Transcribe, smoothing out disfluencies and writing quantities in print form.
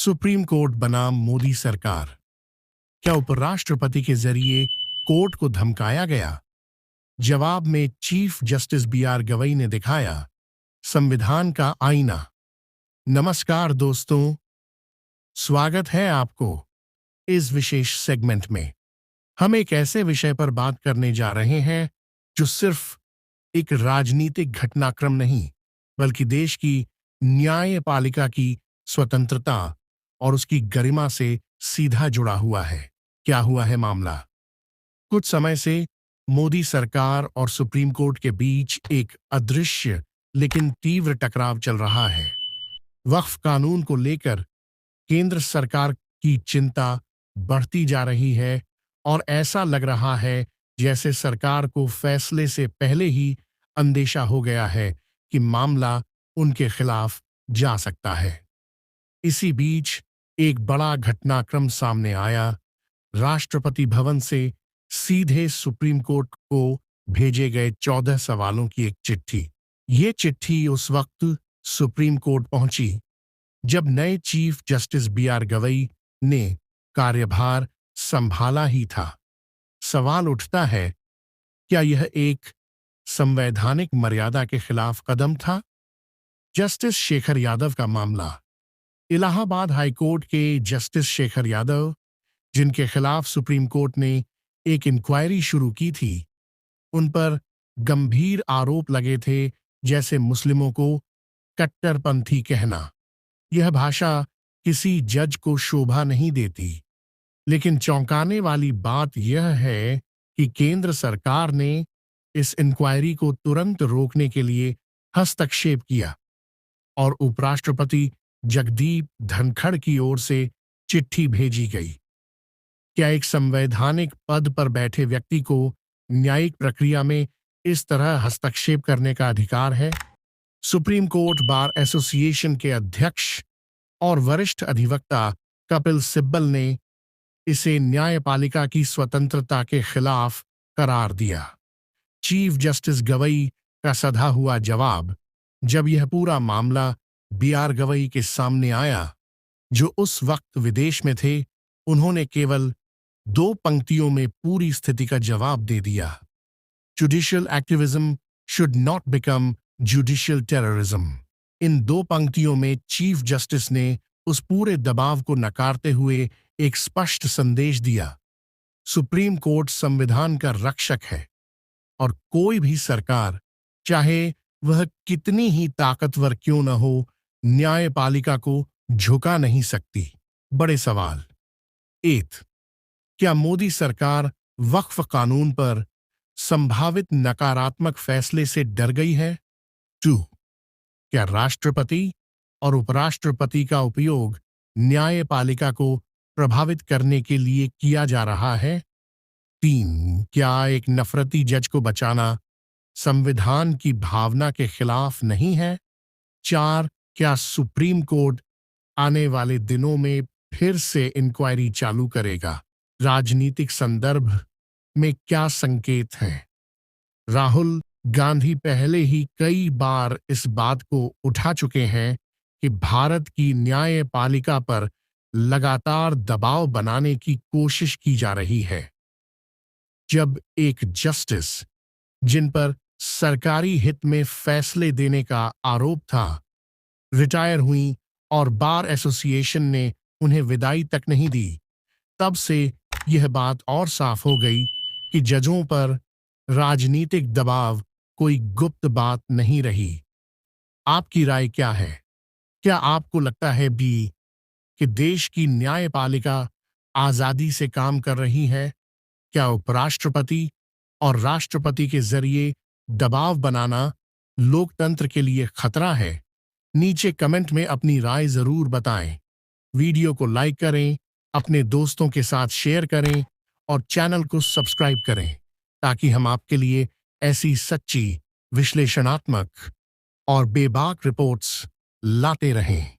Supreme court बनाम मोदी सरकार। क्या उपराष्ट्रपति के जरिए कोर्ट को धमकाया गया? जवाब में चीफ जस्टिस बी.आर. गवई ने दिखाया संविधान का आईना। नमस्कार दोस्तों, स्वागत है आपको इस विशेष सेगमेंट में। हम एक ऐसे विषय पर बात करने जा रहे हैं जो सिर्फ एक राजनीतिक घटनाक्रम नहीं, बल्कि देश की न्यायपालिका की स्वतंत्रता और उसकी गरिमा से सीधा जुड़ा हुआ है। क्या हुआ है मामला? कुछ समय से मोदी सरकार और सुप्रीम कोर्ट के बीच एक अदृश्य लेकिन तीव्र टकराव चल रहा है। वक्फ कानून को लेकर केंद्र सरकार की चिंता बढ़ती जा रही है और ऐसा लग रहा है जैसे सरकार को फैसले से पहले ही अंदेशा हो गया है कि मामला उनके खिलाफ जा सकता है। इसी बीच एक बड़ा घटनाक्रम सामने आया। राष्ट्रपति भवन से सीधे सुप्रीम कोर्ट को भेजे गए 14 सवालों की एक चिट्ठी। ये चिट्ठी उस वक्त सुप्रीम कोर्ट पहुंची जब नए चीफ जस्टिस बी.आर. गवई ने कार्यभार संभाला ही था। सवाल उठता है, क्या यह एक संवैधानिक मर्यादा के खिलाफ कदम था? जस्टिस शेखर यादव का मामला। इलाहाबाद हाईकोर्ट के जस्टिस शेखर यादव, जिनके खिलाफ सुप्रीम कोर्ट ने एक इंक्वायरी शुरू की थी, उन पर गंभीर आरोप लगे थे, जैसे मुस्लिमों को कट्टरपंथी कहना। यह भाषा किसी जज को शोभा नहीं देती। लेकिन चौंकाने वाली बात यह है कि केंद्र सरकार ने इस इंक्वायरी को तुरंत रोकने के लिए हस्तक्षेप किया और उपराष्ट्रपति जगदीप धनखड़ की ओर से चिट्ठी भेजी गई। क्या एक संवैधानिक पद पर बैठे व्यक्ति को न्यायिक प्रक्रिया में इस तरह हस्तक्षेप करने का अधिकार है? सुप्रीम कोर्ट बार एसोसिएशन के अध्यक्ष और वरिष्ठ अधिवक्ता कपिल सिब्बल ने इसे न्यायपालिका की स्वतंत्रता के खिलाफ करार दिया। चीफ जस्टिस गवई का सधा हुआ जवाब, जब यह पूरा मामला बी.आर. गवई के सामने आया, जो उस वक्त विदेश में थे, उन्होंने केवल 2 पंक्तियों में पूरी स्थिति का जवाब दे दिया। Judicial activism should not become judicial terrorism. इन 2 पंक्तियों में चीफ जस्टिस ने उस पूरे दबाव को नकारते हुए एक स्पष्ट संदेश दिया। सुप्रीम कोर्ट संविधान का रक्षक है और कोई भी सरकार, चाहे वह कितनी ही ताकतवर क्यों न हो, न्यायपालिका को झुका नहीं सकती। बड़े सवाल। 1. क्या मोदी सरकार वक्फ कानून पर संभावित नकारात्मक फैसले से डर गई है? 2. क्या राष्ट्रपति और उपराष्ट्रपति का उपयोग न्यायपालिका को प्रभावित करने के लिए किया जा रहा है? 3. क्या एक नफरती जज को बचाना संविधान की भावना के खिलाफ नहीं है? 4. क्या सुप्रीम कोर्ट आने वाले दिनों में फिर से इंक्वायरी चालू करेगा? राजनीतिक संदर्भ में क्या संकेत हैं? राहुल गांधी पहले ही कई बार इस बात को उठा चुके हैं कि भारत की न्यायपालिका पर लगातार दबाव बनाने की कोशिश की जा रही है। जब एक जस्टिस, जिन पर सरकारी हित में फैसले देने का आरोप था, रिटायर हुई और बार एसोसिएशन ने उन्हें विदाई तक नहीं दी, तब से यह बात और साफ हो गई कि जजों पर राजनीतिक दबाव कोई गुप्त बात नहीं रही। आपकी राय क्या है? क्या आपको लगता है कि देश की न्यायपालिका आजादी से काम कर रही है? क्या उपराष्ट्रपति और राष्ट्रपति के जरिए दबाव बनाना लोकतंत्र के लिए खतरा है? नीचे कमेंट में अपनी राय जरूर बताएं। वीडियो को लाइक करें, अपने दोस्तों के साथ शेयर करें और चैनल को सब्सक्राइब करें, ताकि हम आपके लिए ऐसी सच्ची, विश्लेषणात्मक और बेबाक रिपोर्ट्स लाते रहें।